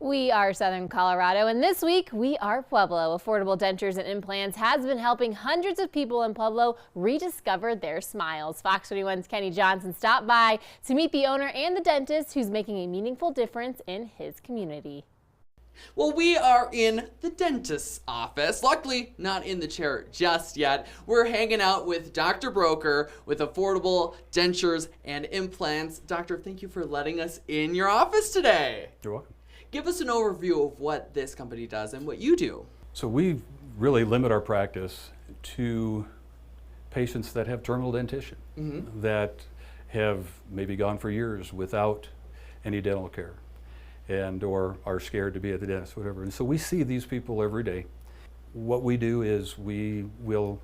We are Southern Colorado, and this week we are Pueblo. Affordable Dentures and Implants has been helping hundreds of people in Pueblo rediscover their smiles. Fox 31's Kenny Johnson stopped by to meet the owner and the dentist who's making a meaningful difference in his community. Well, we are in the dentist's office. Luckily, not in the chair just yet. We're hanging out with Dr. Broker with Affordable Dentures and Implants. Doctor, thank you for letting us in your office today. You're welcome. Give us an overview of what this company does and what you do. So we really limit our practice to patients that have terminal dentition, that have maybe gone for years without any dental care and or are scared to be at the dentist, whatever. And so we see these people every day. What we do is we will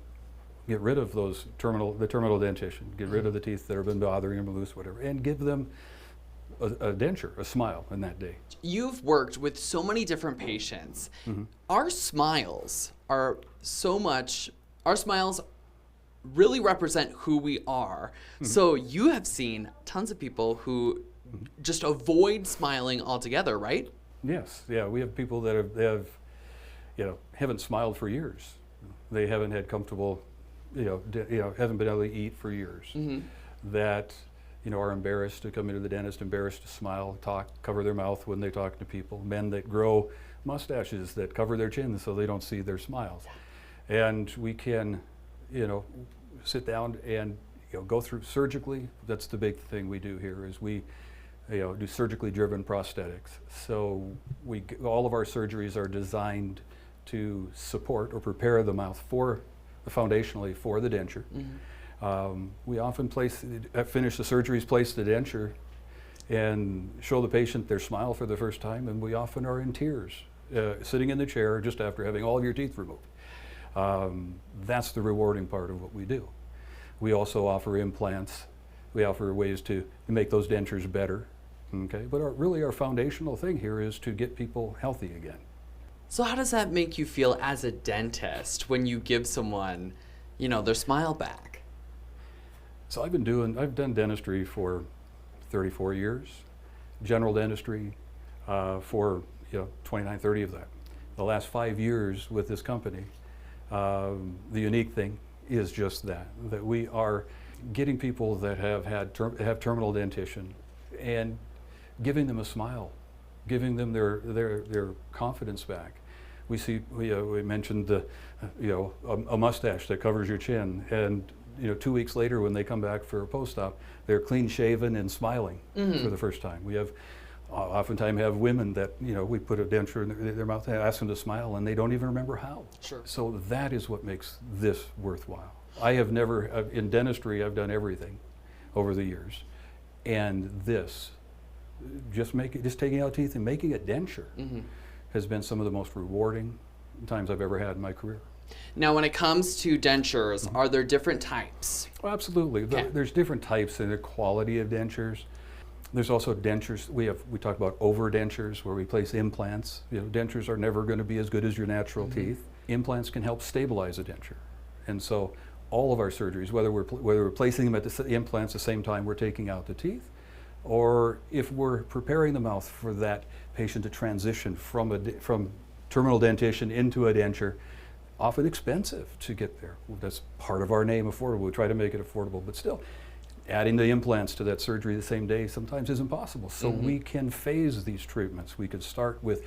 get rid of the terminal dentition, get rid of the teeth that have been bothering them, loose, whatever, and give them a denture, a smile in that day. You've worked with so many different patients. Our smiles are our smiles really represent who we are. So you have seen tons of people who just avoid smiling altogether, right? Yes, yeah, we have people that haven't smiled for years. They haven't had comfortable, haven't been able to eat for years. That are embarrassed to come into the dentist, embarrassed to smile, talk, cover their mouth when they talk to people. Men that grow mustaches that cover their chin so they don't see their smiles. And we can, sit down and go through surgically. That's the big thing we do here is we do surgically driven prosthetics. So all of our surgeries are designed to support or prepare the mouth foundationally for the denture. We often finish the surgeries, place the denture, and show the patient their smile for the first time, and we often are in tears, sitting in the chair just after having all of your teeth removed. That's the rewarding part of what we do. We also offer implants. We offer ways to make those dentures better, okay? But really our foundational thing here is to get people healthy again. So how does that make you feel as a dentist when you give someone, their smile back? So I've done dentistry for 34 years, general dentistry for 29, 30 of that. The last 5 years with this company, the unique thing is just that we are getting people that have terminal dentition and giving them a smile, giving them their confidence back. We mentioned a mustache that covers your chin, and 2 weeks later when they come back for a post-op, they're clean shaven and smiling for the first time. We have oftentimes have women that we put a denture in their mouth and ask them to smile and they don't even remember how. Sure. So that is what makes this worthwhile. I have never, in dentistry, I've done everything over the years, and this, just taking out teeth and making a denture has been some of the most rewarding times I've ever had in my career. Now, when it comes to dentures, are there different types? Well, absolutely. Okay. There's different types and the quality of dentures. There's also dentures. We talk about overdentures where we place implants. Dentures are never going to be as good as your natural teeth. Implants can help stabilize a denture, and so all of our surgeries, whether we're placing them at the implants the same time we're taking out the teeth, or if we're preparing the mouth for that patient to transition from terminal dentition into a denture, often expensive to get there. That's part of our name, affordable. We try to make it affordable, but still, adding the implants to that surgery the same day sometimes isn't possible. So we can phase these treatments. We could start with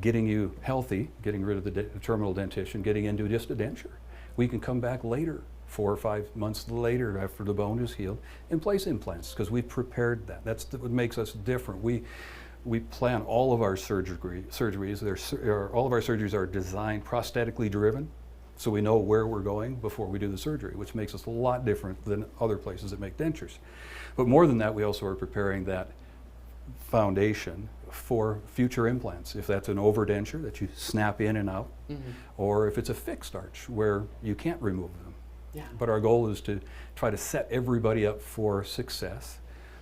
getting you healthy, getting rid of the terminal dentition, getting into just a denture. We can come back later, 4 or 5 months later after the bone is healed, and place implants because we've prepared that. That's what makes us different. We plan all of our surgeries. All of our surgeries are designed prosthetically driven, so we know where we're going before we do the surgery, which makes us a lot different than other places that make dentures. But more than that, we also are preparing that foundation for future implants. If that's an overdenture that you snap in and out, or if it's a fixed arch where you can't remove them. Yeah. But our goal is to try to set everybody up for success,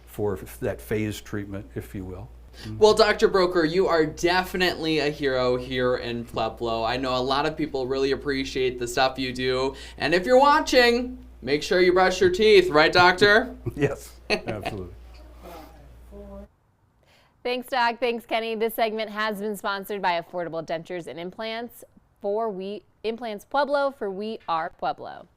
for that phased treatment, if you will. Well, Dr. Broker, you are definitely a hero here in Pueblo. I know a lot of people really appreciate the stuff you do. And if you're watching, make sure you brush your teeth, right, Doctor? Yes, absolutely. Thanks, Doc. Thanks, Kenny. This segment has been sponsored by Affordable Dentures and Implants Implants Pueblo for We Are Pueblo.